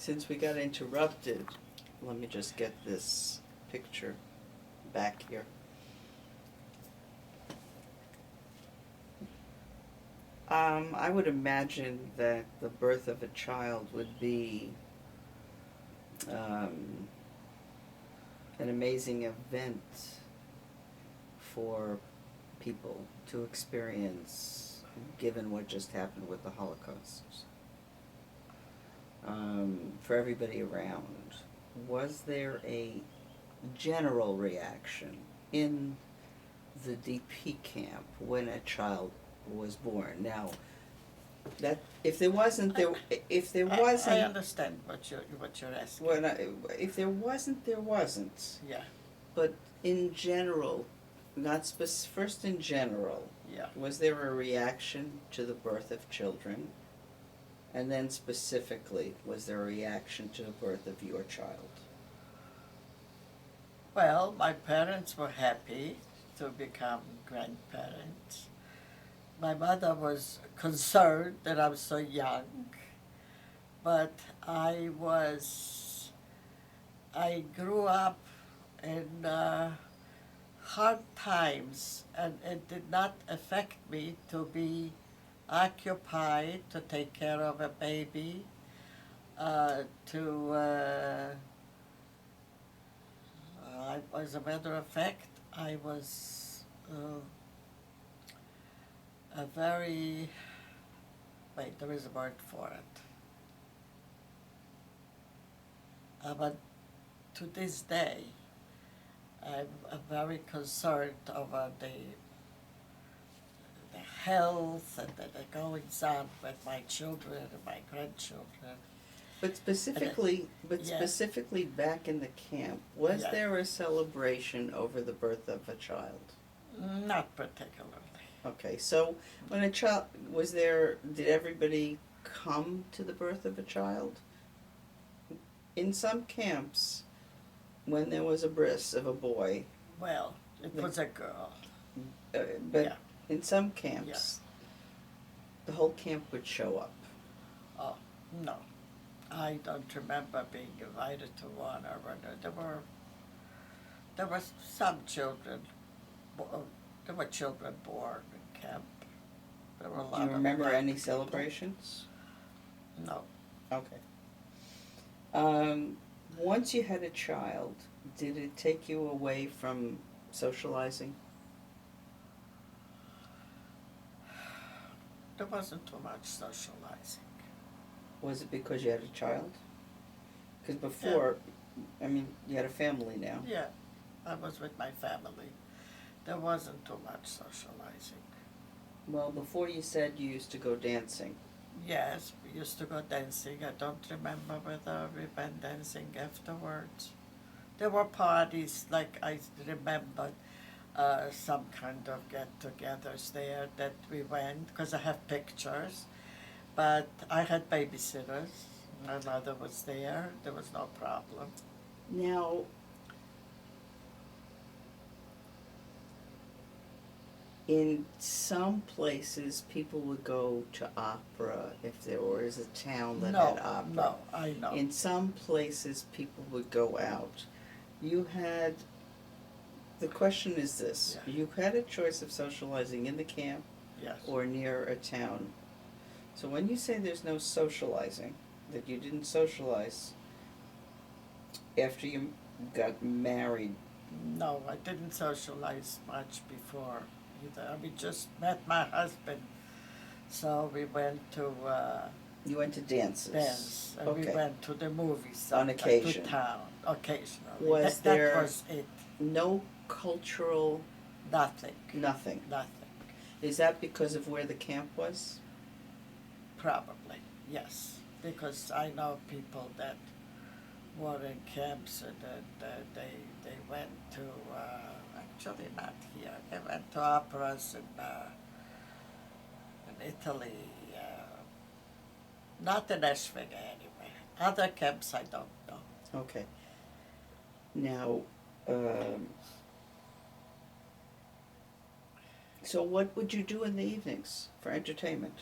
Since we got interrupted, let me just get this picture back here. I would imagine that the birth of a child would be an amazing event for people to experience, given what just happened with the Holocaust. For everybody around, was there a general reaction in the DP camp when a child was born? Now, that if there wasn't, I understand what you're asking. If there wasn't, there wasn't. Yeah. But in general, first in general, Yeah. was there a reaction to the birth of children? And then specifically, was there a reaction to the birth of your child? Well, my parents were happy to become grandparents. My mother was concerned that I was so young, but I grew up in hard times, and it did not affect me to be occupied, to take care of a baby, as a matter of fact, I was a very, wait, there is a word for it. But to this day, I'm very concerned over the health and the goings on with my children and my grandchildren. But specifically, Yeah. specifically back in the camp, was Yeah. there a celebration over the birth of a child? Not particularly. Okay, so when a child did everybody come to the birth of a child? In some camps, when there was a bris of a boy, Well, it was a girl. but Yeah. in some camps, the whole camp would show up. Oh, no. I don't remember being invited to one or another. There were some children. There were children born in camp. There were a lot Do you of remember young any people. celebrations? No. Okay. Once you had a child, did it take you away from socializing? There wasn't too much socializing. Was it because you had a child? Because before, I mean, you had a family now. Yeah, I was with my family. There wasn't too much socializing. Well, before you said you used to go dancing. Yes, we used to go dancing. I don't remember whether we went dancing afterwards. There were parties, like I remember some kind of get-togethers there that we went, because I have pictures. But I had babysitters. My mother was there. There was no problem. Now, in some places, people would go to opera if there was a town that had opera. No, I know. In some places, people would go out. The question is this: Yeah. you had a choice of socializing in the camp Yes. or near a town. So when you say there's no socializing, that you didn't socialize after you got married, No, I didn't socialize much before either. We just met my husband, so we went to you went to dances. dance, and we Okay. went to the movies On occasion. to town, occasionally. Was that there- was it. No cultural Nothing. nothing. Nothing. Is that because of where the camp was? Probably, yes. Because I know people that were in camps and they went to, actually not here, they went to operas in Italy, not in Ashwega anyway. Other camps I don't know. Okay. Now, so what would you do in the evenings for entertainment?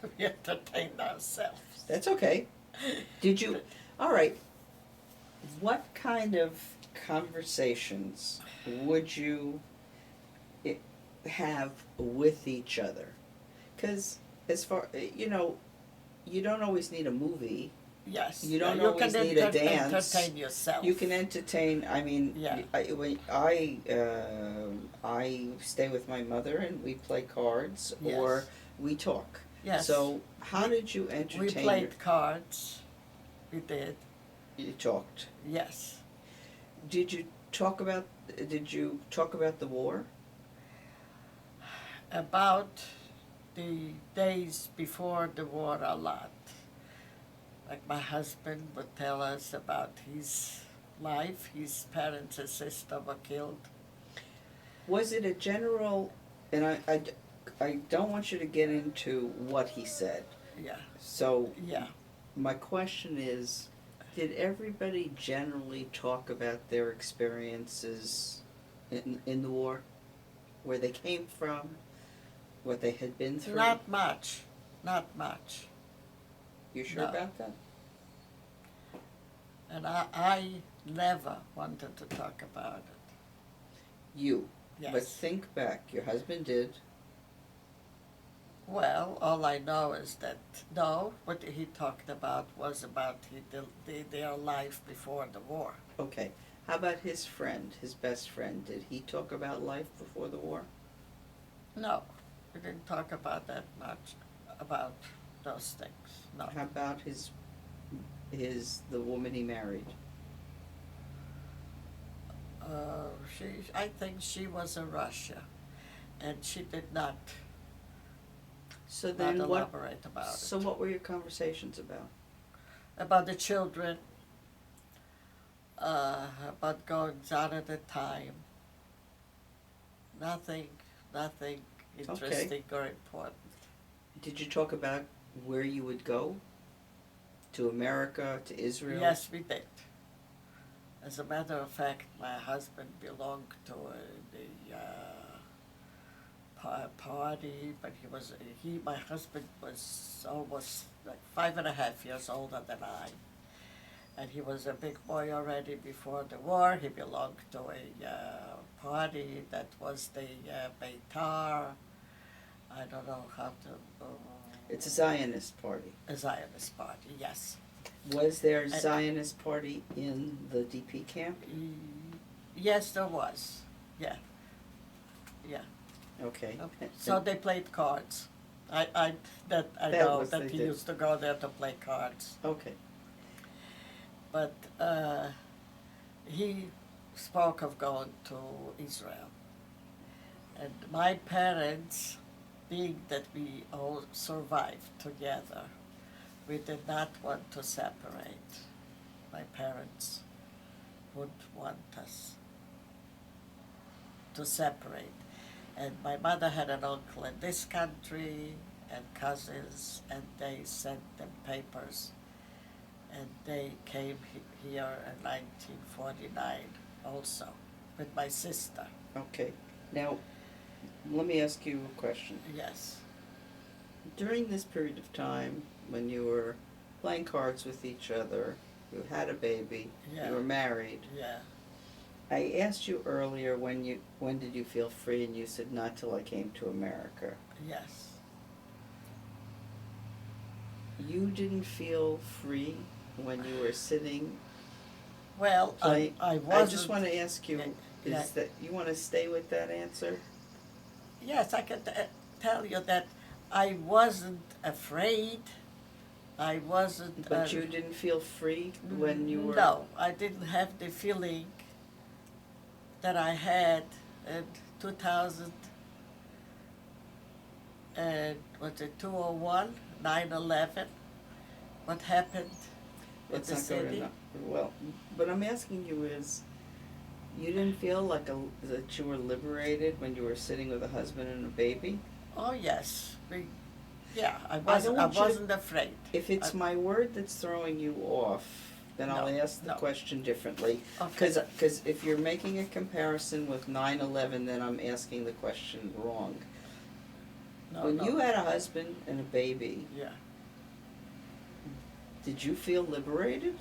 We entertained ourselves. That's okay. Did you, all right, what kind of conversations would you have with each other? Because as far, you don't always need a movie. Yes. You don't you always can need a dance. entertain yourself. You can entertain. I mean, Yeah. I stay with my mother and we play cards or Yes. we talk. Yes. So how did you entertain? We played cards. We did. You talked. Yes. Did you talk about? Did you talk about the war? About the days before the war a lot. Like my husband would tell us about his life. His parents and sister were killed. Was it a general? And I don't want you to get into what he said. Yeah. So Yeah. my question is, did everybody generally talk about their experiences in the war? Where they came from? What they had been through? Not much. Not much. You sure No. about that? And I never wanted to talk about it. You. Yes. But think back, your husband did. Well, all I know is that, no, what he talked about was about their life before the war. Okay. How about his friend, his best friend? Did he talk about life before the war? No, we didn't talk about that much, about those things, no. How about the woman he married? I think she was in Russia, and she did not So then what? elaborate about it. So what were your conversations about? About the children, about going out at the time. Nothing interesting or important. Did you talk about where you would go? To America, to Israel? Yes, we did. As a matter of fact, my husband belonged to the party, but my husband was almost like 5.5 years older than I. And he was a big boy already before the war. He belonged to a party that was the Beitar. I don't know how to... It's a Zionist party. A Zionist party, yes. Was there a Zionist party in the DP camp? Yes, there was. Yeah. Yeah. Okay. So they played cards. I That know was that they he did. used to go there to play cards. Okay. But he spoke of going to Israel. And my parents, being that we all survived together, we did not want to separate. My parents would want us to separate. And my mother had an uncle in this country and cousins, and they sent them papers. And they came here in 1949 also, with my sister. Okay. Now, let me ask you a question. Yes. During this period of time, when you were playing cards with each other, you had a baby, Yeah. you were married, Yeah. I asked you earlier when did you feel free, and you said not till I came to America. Yes. You didn't feel free when you were sitting Well, playing. I wasn't. I just want to ask you, Yeah. is that you want to stay with that answer? Yes, I can tell you that I wasn't afraid. I wasn't. But you didn't feel free when you were. No, I didn't have the feeling that I had in 2000 and was it 201, 9/11? What happened in Let's the not go to city? well, but I'm asking you is, you didn't feel like that you were liberated when you were sitting with a husband and a baby? Oh yes, I don't want you to- wasn't afraid. If it's my word that's throwing you off, then I'll No, ask the no. question differently. Okay. Because if you're making a comparison with 9/11, then I'm asking the question wrong. No, When no. you had a husband and a baby, Yeah. did you feel liberated?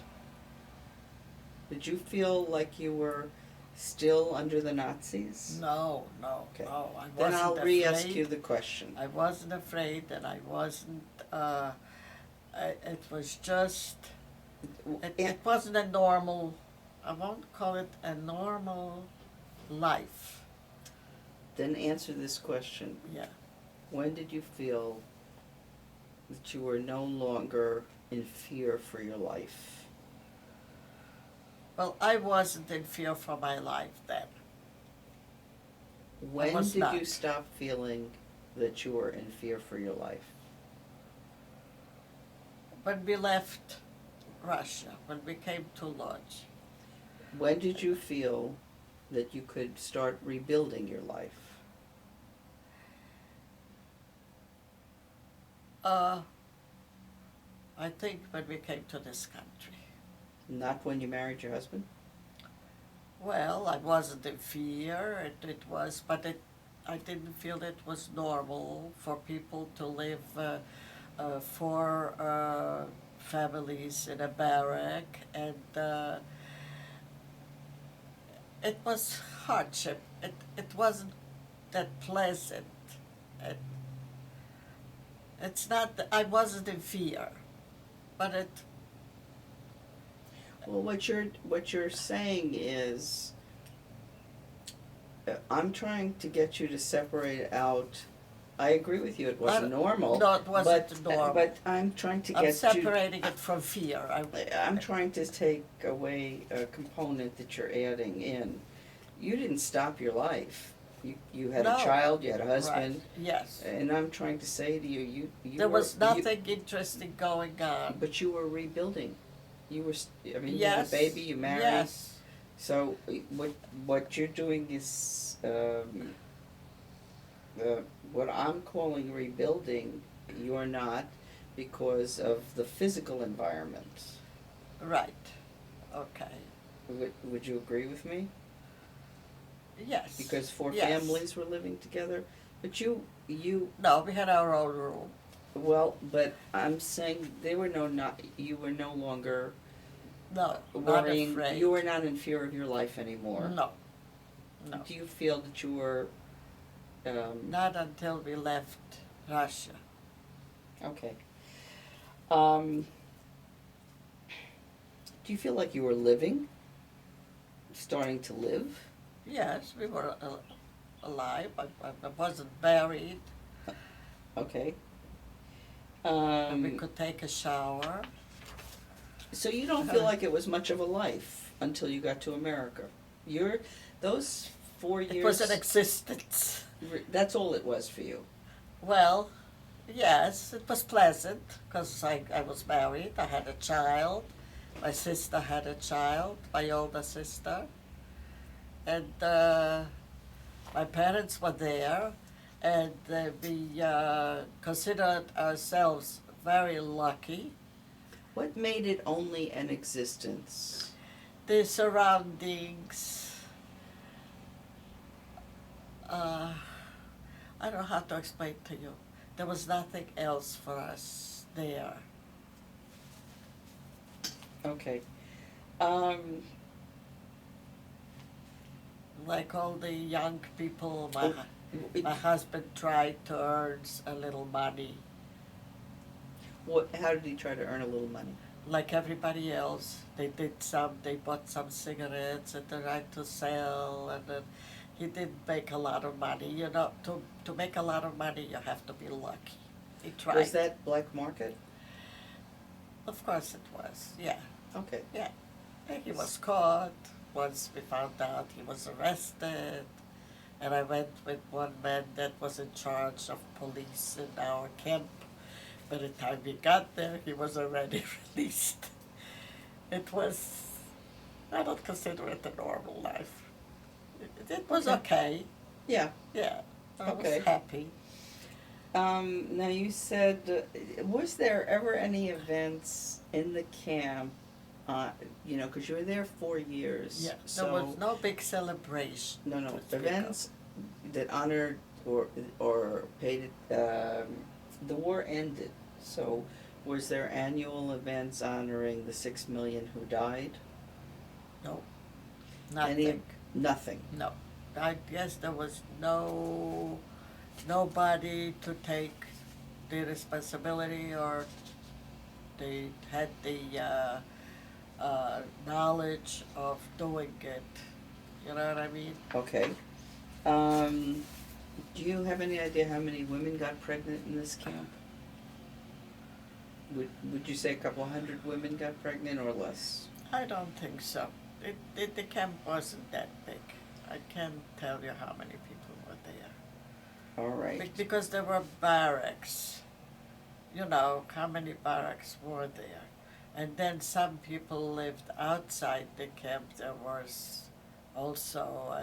Did you feel like you were still under the Nazis? No, no, Okay. no. I wasn't Then I'll afraid. re-ask you the question. I wasn't afraid, and I wasn't. It was just. It wasn't a normal. I won't call it a normal life. Then answer this question. Yeah. When did you feel that you were no longer in fear for your life? Well, I wasn't in fear for my life then. When was did you not. stop feeling that you were in fear for your life? When we left Russia, when we came to Lodz, When did you feel that you could start rebuilding your life? I think when we came to this country. Not when you married your husband? Well, I wasn't in fear. It was, but I didn't feel it was normal for people to live four families in a barrack, and it was hardship. It wasn't that pleasant. It, it's not that I wasn't in fear, but it. Well, what you're saying is, I'm trying to get you to separate out. I agree with you. It wasn't normal. No, it wasn't normal. But I'm trying to I'm get separating it from fear. I'm trying to take away a component that you're adding in. You didn't stop your life. You had No. a child. You had a husband. Right. Yes. And I'm trying to say to you, There was nothing interesting going on. But you were rebuilding. You were. I mean, Yes. you had a baby. You married. Yes. So what you're doing is what I'm calling rebuilding. You're not, because of the physical environment. Right. Okay. Would you agree with me? Yes. Because four Yes. families were living together, but you No, we had our own room. well, but I'm saying you were no longer No, worrying. not afraid. You were not in fear of your life anymore. No. No. Do you feel that you were? Not until we left Russia. Okay. Do you feel like you were living? Starting to live? Yes, we were alive. I wasn't buried. Okay. And we could take a shower. So you don't feel like it was much of a life until you got to America. Those 4 years. It was an existence. That's all it was for you. Well, yes, it was pleasant because I was married. I had a child. My sister had a child, my older sister. And my parents were there, and we considered ourselves very lucky. What made it only an existence? The surroundings, I don't know how to explain to you. There was nothing else for us there. Okay. Like all the young people, my husband tried to earn a little money, How did he try to earn a little money? like everybody else. They bought some cigarettes and they tried to sell, and then he didn't make a lot of money. You know, to make a lot of money, you have to be lucky. He tried. Was that black market? Of course it was, yeah. Okay. Yeah. And he was caught. Once we found out, he was arrested. And I went with one man that was in charge of police in our camp. By the time we got there, he was already released. It was, I don't consider it a normal life. It was okay. Yeah. Yeah. I Okay. was happy. Now you said, was there ever any events in the camp? Because you were there 4 years. Yeah. So There was no big celebration. no to speak of. events that honored or paid it, the war ended, so was there annual events honoring the 6 million who died? No, Any, nothing. nothing? No. I guess there was nobody to take the responsibility, or they had the knowledge of doing it. You know what I mean? Okay. Do you have any idea how many women got pregnant in this camp? Would you say a couple hundred women got pregnant or less? I don't think so. The camp wasn't that big. I can't tell you how many people were there. All right. Because there were barracks. You know, how many barracks were there? And then some people lived outside the camp. There was also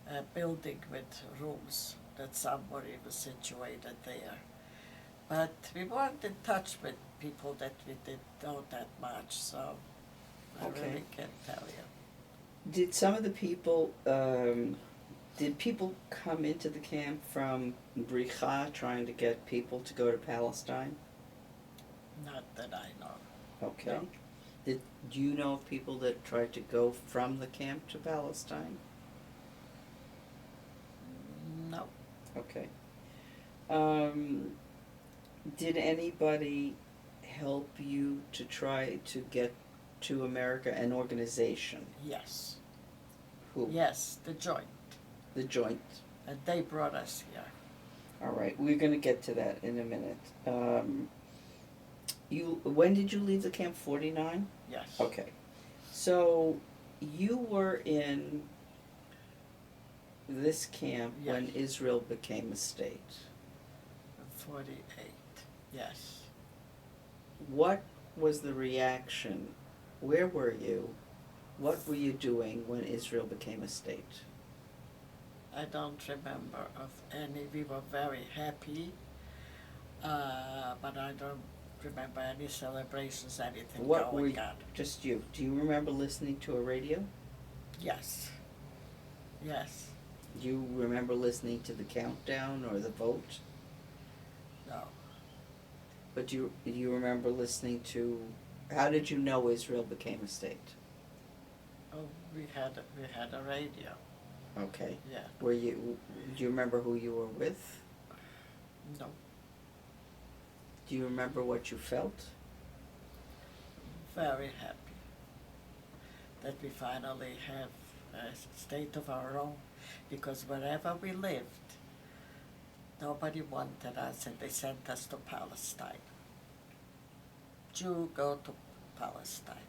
a building with rooms that some were even situated there. But we weren't in touch with people that we didn't know that much, so I Okay. really can't tell you. Did some of the people, did people come into the camp from Bricha trying to get people to go to Palestine? Not that I know. Okay. No. Do you know of people that tried to go from the camp to Palestine? No. Okay. Did anybody help you to try to get to America, an organization? Yes. Who? Yes, the joint. The Joint. And they brought us here. All right, we're going to get to that in a minute. When did you leave the camp? 49? Yes. Okay. So you were in this camp when Yes. Israel became a state. 48. Yes. What was the reaction? Where were you? What were you doing when Israel became a state? I don't remember of any. We were very happy, but I don't remember any celebrations, anything What were going on. just you? Do you remember listening to a radio? Yes. Yes. Do you remember listening to the countdown or the vote? No. But do you remember listening to, how did you know Israel became a state? Oh, we had a radio. Okay. Yeah. Do you remember who you were with? No. Do you remember what you felt? Very happy that we finally have a state of our own, because wherever we lived, nobody wanted us, and they sent us to Palestine. Jew, go to Palestine.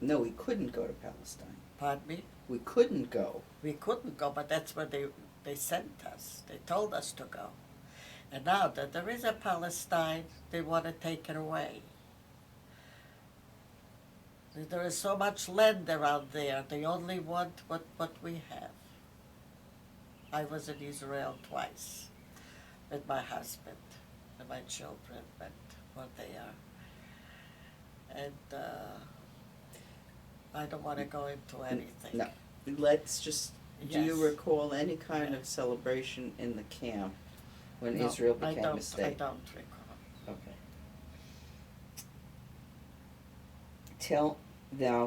No, we couldn't go to Palestine. Pardon me? We couldn't go. We couldn't go, but that's where they sent us. They told us to go. And now that there is a Palestine, they want to take it away. There is so much land around there, they only want what we have. I was in Israel twice with my husband, and my children went were there. And I don't want to go into anything. No. Let's just, do you Yes. recall any kind Yeah. of celebration in the camp when No, Israel became I a state? I don't recall. Okay.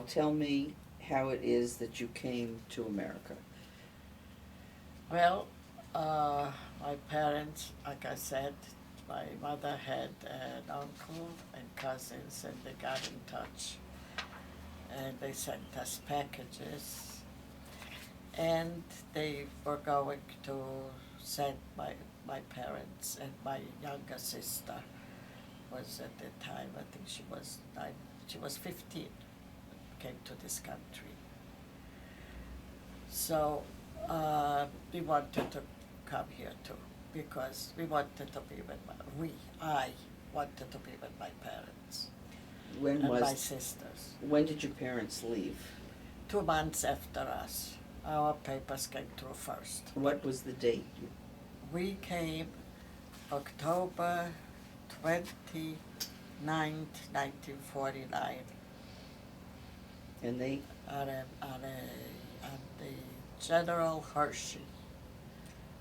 Tell me how it is that you came to America. Well, my parents, like I said, my mother had an uncle and cousins, and they got in touch. And they sent us packages. And they were going to send my parents, and my younger sister was at the time, I think she was 15, came to this country. So we wanted to come here too, because we wanted to be with I wanted to be with my parents and my sisters. When did your parents leave? 2 months after us. Our papers came through first. What was the date? We came October 29th, 1949, And they, on the General Hershey.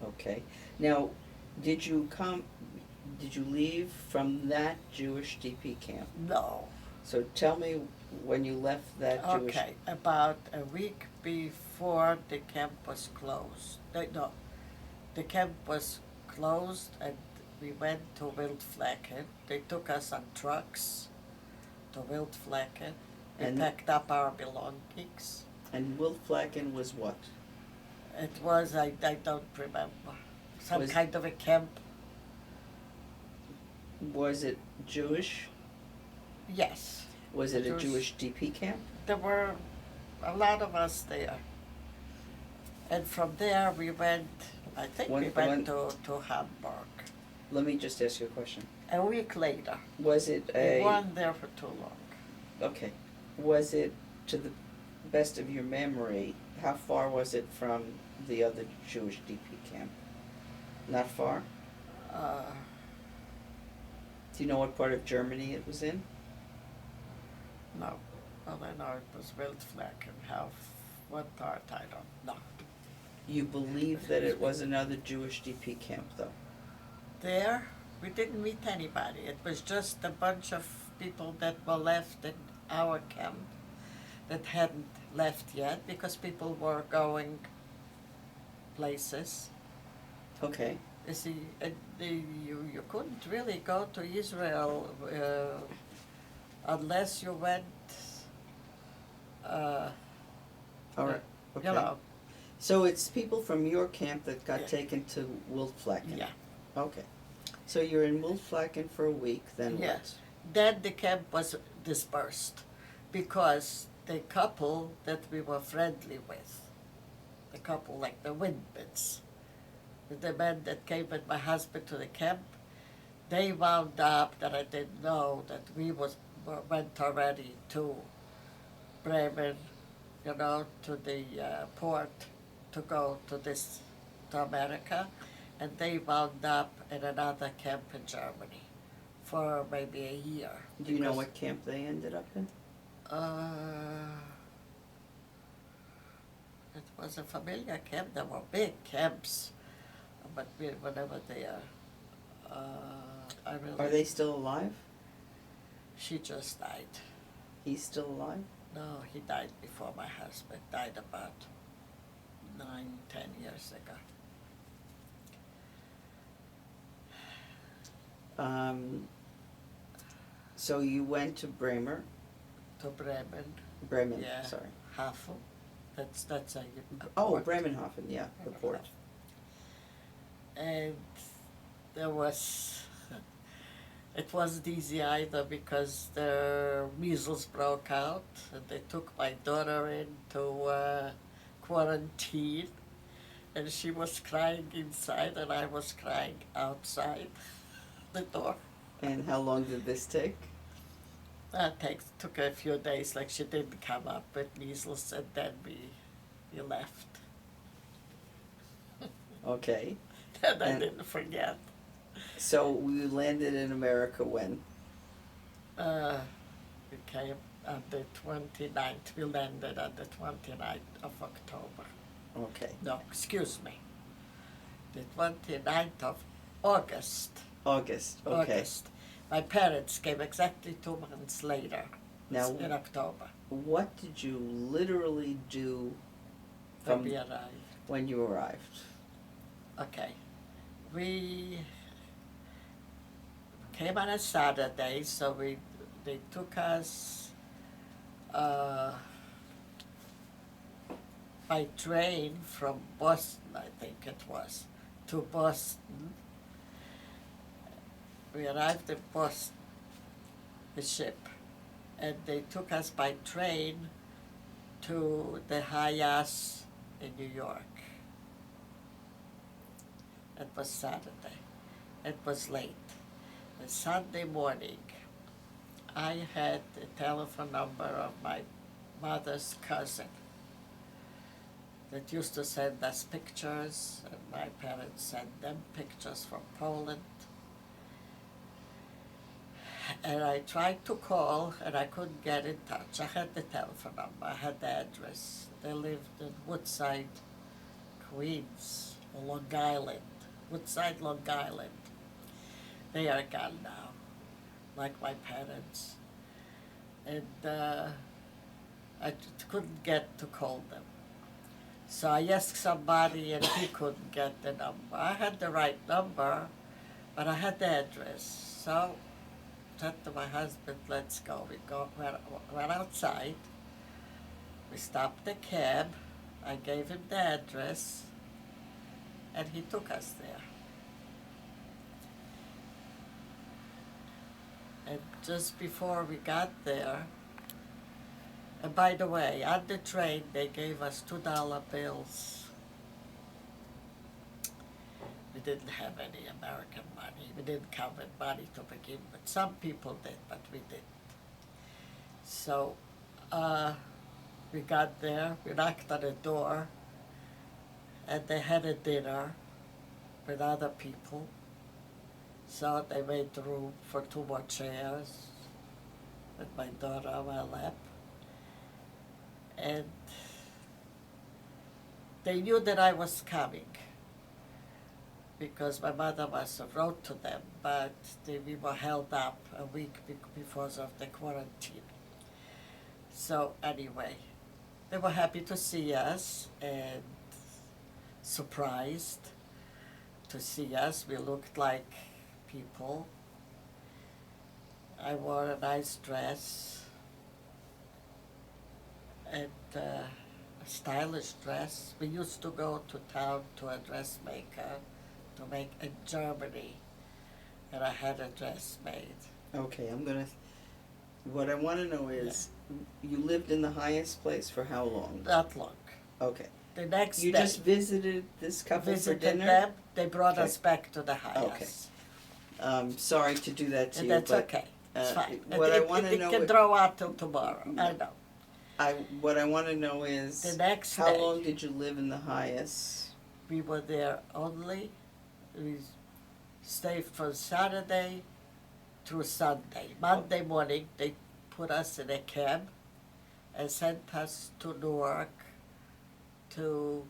Okay. Now, did you come, did you leave from that Jewish DP camp? No. So tell me when you left that Jewish. Okay, about a week before the camp was closed. No, the camp was closed and we went to Wildflecken. They took us on trucks to Wildflecken. We And- packed up our belongings. And Wilflacken was what? It was, I don't remember, some Was- kind of a camp. Was it Jewish? Yes, Was it a Jewish. Jewish DP camp? there were a lot of us there. And from there we went, I think we went to Hamburg. Let me just ask you a question. A week later. Was it We weren't there for too long. okay, was it, to the best of your memory, how far was it from the other Jewish DP camp? Not far? Uh, Do you know what part of Germany it was in? no, well, I know it was Wildflecken. What part, I don't know. You believe that it was another Jewish DP camp, though? There, we didn't meet anybody. It was just a bunch of people that were left in our camp that hadn't left yet because people were going places. Okay. You see, you couldn't really go to Israel unless you went, All right. Okay. you know, So it's people from your camp that got Yeah. taken to Wilflacken? yeah. Okay. So you're in Wilflacken for a week, then what? Yes. Then the camp was dispersed because the couple that we were friendly with, the couple like the Windmans, the men that came with my husband to the camp, they wound up that I didn't know that went already to Bremen, you know, to the port to go to America, and they wound up in another camp in Germany for maybe a year. Do you know because, what camp they ended up in? It was a familiar camp. There were big camps, but we were never there. I really. Are they still alive? She just died. He's still alive? No, he died before my husband. Died about 9-10 years ago. So you went to Bremer, To Bremen. Bremen, Yeah. sorry. Havel. That's a Oh, port. Bremenhaven, yeah, the port. And there was, it wasn't easy either because the measles broke out and they took my daughter into quarantine and she was crying inside and I was crying outside the door. And how long did this take? Took a few days, like she didn't come up with measles and then we left. Okay. And I And- didn't forget. So we landed in America when? We came on the 29th, we landed on the 29th of October. Okay. No, excuse me. The 29th of August. August, okay. August. My parents came exactly 2 months later, Now, in October, what did you literally do when from we arrived. when you arrived? Okay. We came on a Saturday, so they took us by train from Boston, I think it was, to Boston. We arrived in Boston, the ship, and they took us by train to the Hayas in New York. It was Saturday. It was late. And Sunday morning, I had the telephone number of my mother's cousin that used to send us pictures, and my parents sent them pictures from Poland. And I tried to call, and I couldn't get in touch. I had the telephone number, I had the address. They lived in Woodside, Queens. on Long Island, Woodside, Long Island. They are gone now, like my parents. And couldn't get to call them. So I asked somebody and he couldn't get the number. I had the right number, but I had the address. So I said to my husband, let's go. Went outside. We stopped the cab. I gave him the address, and he took us there. And just before we got there, and by the way, on the train they gave us $2 bills. We didn't have any American money. We didn't come with money to begin with. Some people did, but we didn't. So we got there, we knocked on the door, and they had a dinner with other people. So they made room for 2 more chairs with my daughter on my lap. And they knew that I was coming because my mother must have wrote to them, but we were held up a week because of the quarantine. So anyway, they were happy to see us and surprised to see us. We looked like people. I wore a nice dress and a stylish dress. We used to go to town to a dressmaker to make in Germany, and I had a dress made. Okay, what I want to know is, you lived in the highest place for how long? Not long. Okay. The next You day, just visited this couple for visited dinner? them. They brought Okay. us back to the house. Sorry to do that to And you, that's but okay. It's fine. what I want to It know can is, draw out till tomorrow. I know. what I want to know is, The next how day, long did you live in the highest? we were there only. We stayed from Saturday through Sunday. Monday morning, they put us in a cab and sent us to Newark. To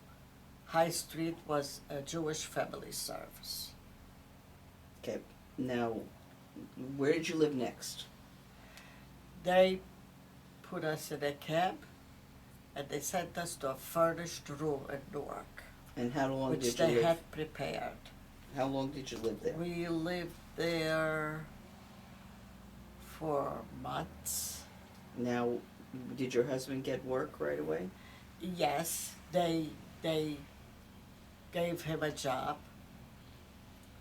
High Street was a Jewish family service. Okay, now, where did you live next? They put us in a cab and they sent us to a furnished room in Newark, And how long which did you they live? had prepared. How long did you live there? We lived there for months. Now, did your husband get work right away? Yes, they gave him a job.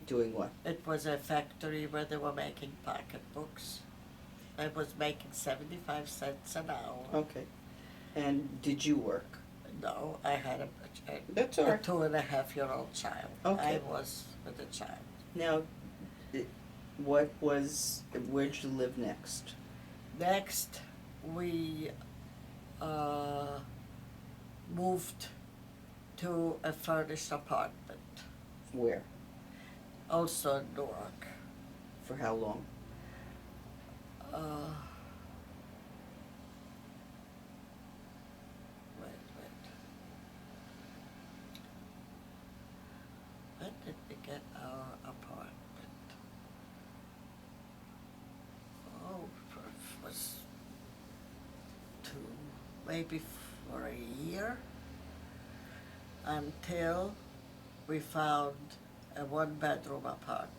Doing what? It was a factory where they were making pocketbooks. I was making 75 cents an hour. Okay. And did you work? No, I had That's all a right. 2.5-year-old child. Okay. I was with a child. Now, where'd you live next? Next, we moved to a furnished apartment, Where? also in Newark. For how long? Wait. When did we get our apartment? Oh, it was maybe for a year, until we found a 1-bedroom apartment.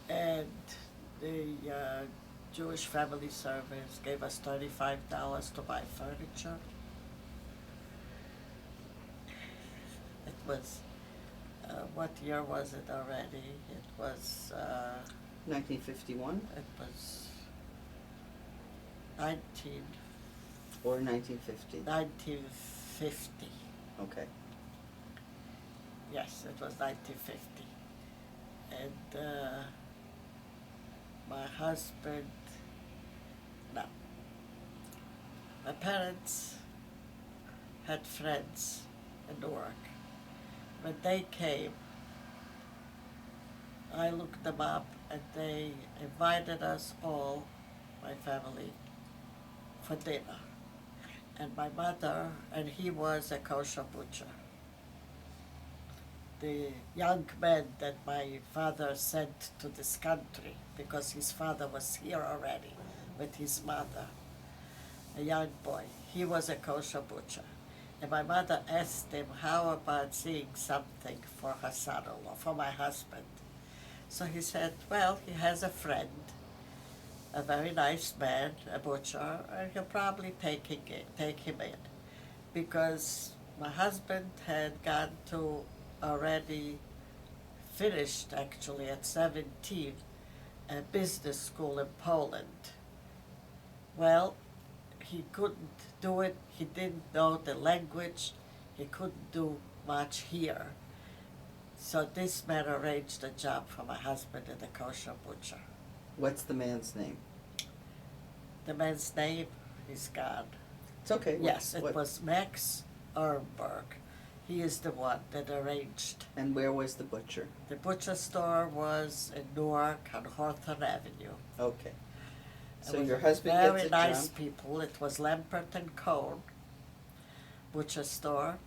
And the Jewish Family Service gave us $35 to buy furniture. It was, what year was it already? It was, 1951 it was 1950. or 1950? Okay. Yes, it was 1950. And my husband, no. My parents had friends in Newark. When they came, I looked them up and they invited us all, my family, for dinner. And my mother, and he was a kosher butcher. the young man that my father sent to this country, because his father was here already with his mother, a young boy. He was a kosher butcher. And my mother asked him, how about seeing something for her son-in-law, for my husband? So he said, well, he has a friend, a very nice man, a butcher, and he'll probably take him in. Because my husband had gone to already finished, actually, at 17, a business school in Poland. Well, he couldn't do it, he didn't know the language, he couldn't do much here. So this man arranged a job for my husband at a kosher butcher. What's the man's name? The man's name is gone. It's okay. Yes, it was Max Arnberg. He is the one that arranged. And where was the butcher? The butcher store was in Newark on Hawthorne Avenue. Okay. So It was your husband gets a very nice job. people. It was Lampert and Cohn butcher store,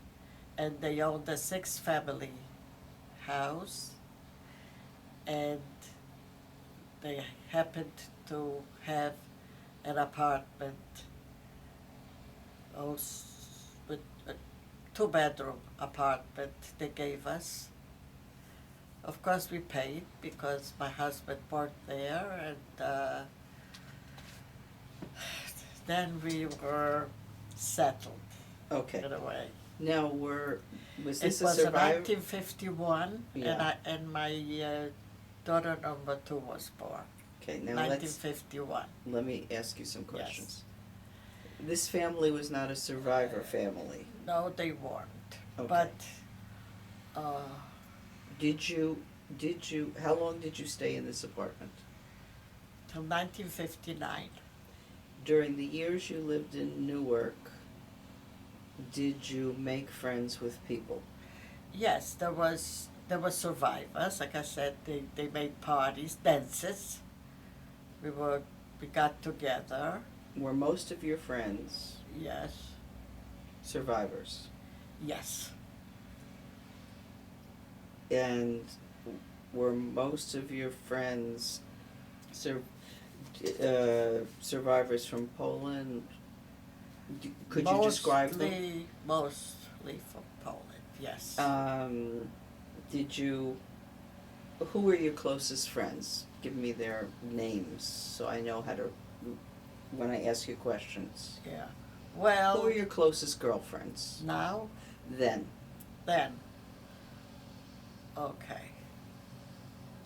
and they owned a 6-family house, and they happened to have an apartment also with a 2-bedroom apartment they gave us. Of course we paid because my husband worked there, and then we were settled Okay. in a way. Now, was this It a was in survivor? 1951, Yeah. and my daughter number 2 was born. Okay, now 1951. let me ask you some questions. This family was not a survivor family. No, they weren't. Okay. But Did you, how long did you stay in this apartment? till 1959. During the years you lived in Newark, did you make friends with people? Yes, there were survivors. Like I said, they made parties, dances. We got together. Were most of your friends Yes, survivors? yes. And were most of your friends survivors from Poland? Could you describe them? Mostly from Poland, yes. Who were your closest friends? Give me their names so I know how to, when I ask you questions. Yeah. Who Well, were your closest girlfriends? now, Then. okay.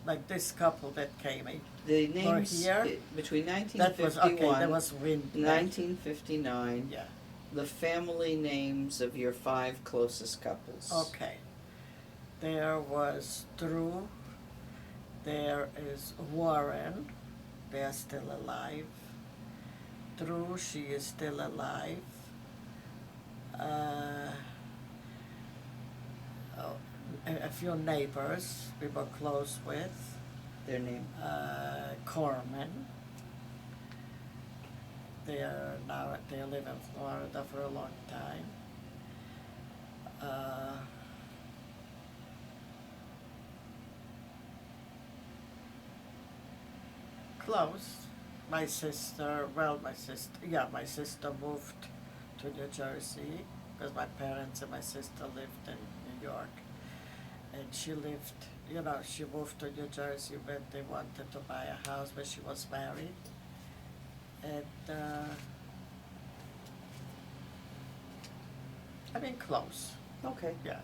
Like this couple that came in. The names here? Between That was, okay, there was wind. 1959, Yeah, the family names of your 5 closest couples. okay. There was Drew, there is Warren, they're still alive. Drew, she is still alive. A few neighbors we were close with. Their name? Corman. They live in Florida for a long time. Close. My sister moved to New Jersey because my parents and my sister lived in New York. And she moved to New Jersey when they wanted to buy a house when she was married. And, close, Okay. yeah.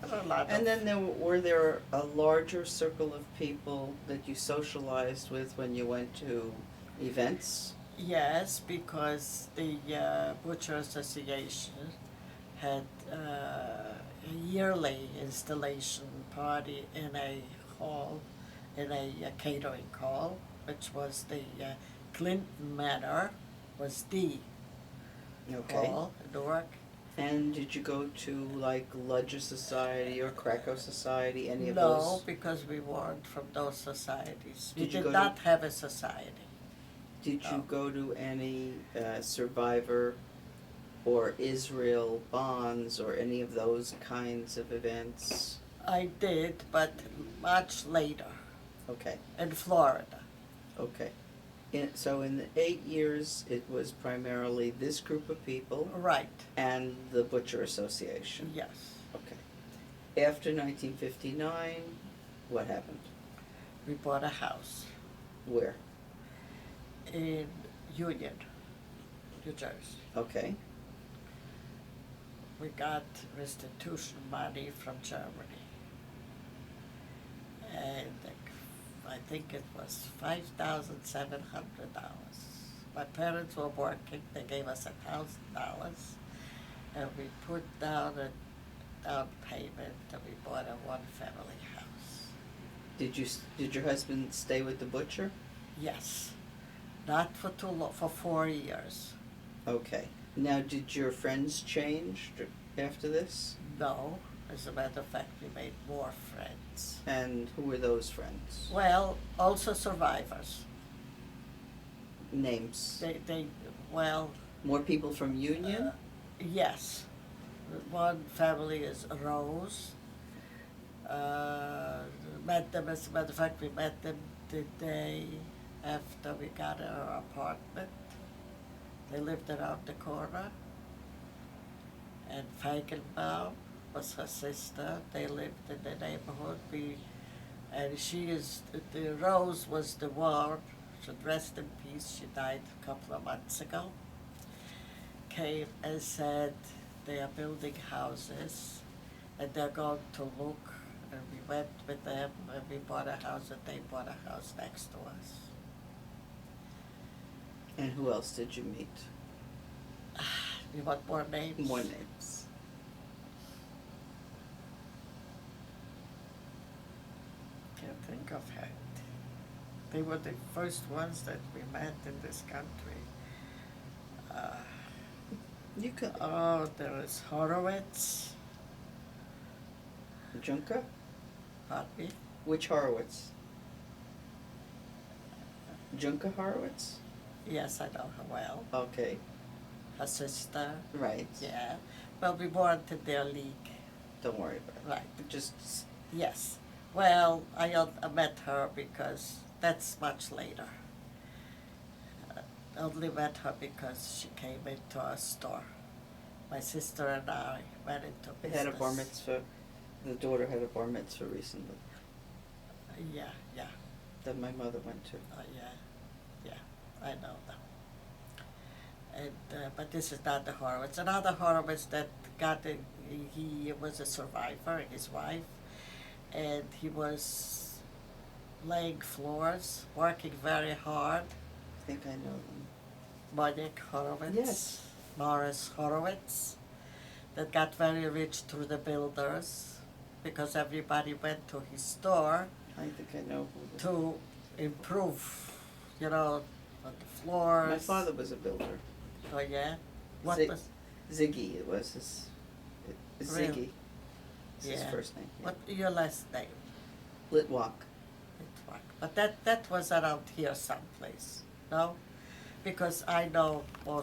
A lot And of, then were there a larger circle of people that you socialized with when you went to events? yes, because the Butcher Association had a yearly installation party in a hall, in a catering hall, which was the Clinton Manor, was the Okay. hall in Newark. And did you go to like Ledger Society or Krakow Society, any of No, those? because we weren't from those societies. We Did you did go not have a society. Did you No. go to any Survivor or Israel bonds or any of those kinds of events? I did, but much later Okay, in Florida. okay. So in the 8 years, it was primarily this group of people Right. and the Butcher Association? Yes. Okay. After 1959, what happened? We bought a house Where? in Union, New Jersey. Okay, We got restitution money from Germany. And I think it was $5,700. My parents were working, they gave us $1,000, and we put down a down payment, and we bought a one-family house. did your husband stay with the Butcher? Yes, not for too long, for 4 years. Okay. Now, did your friends change after this? No, as a matter of fact, we made more friends. And who were those friends? Well, also survivors. Names? Well, More people from Union? yes. One family is Rose. Met them, as a matter of fact, we met them the day after we got our apartment. They lived around the corner. And Feigenbaum was her sister. They lived in the neighborhood. And the Rose was the one, should rest in peace, she died a couple of months ago. Came and said they are building houses and they're going to look. And we went with them and we bought a house and they bought a house next to us. And who else did you meet? You want more names? More names. Can't think of it. They were the first ones that we met in this country. You could. Oh, there is Horowitz. Junker? Pardon me? Which Horowitz? Junker Horowitz? Yes, I know her well. Okay, Her sister. right. Yeah. Well, we weren't in their league. Don't worry about it. Right. Just, Yes. Well, I met her because that's much later. Only met her because she came into our store. My sister and I went into they business. had a bar mitzvah, the daughter had a bar mitzvah recently Yeah, yeah. that my mother went to. Yeah, I know them. And but this is not the Horowitz. Another Horowitz that he was a survivor, his wife, and he was laying floors, working very hard. I think I know them. Monique Horowitz. Yes. Morris Horowitz, that got very rich through the builders because everybody went to his store I think I know who. to improve, on the floors. My father was a builder. Oh yeah? What Zig- was, Ziggy, it was his. Really? Ziggy. Is his Yeah. first name. Yeah. what your last name? Litwak. But that was around here someplace, no? Because I know most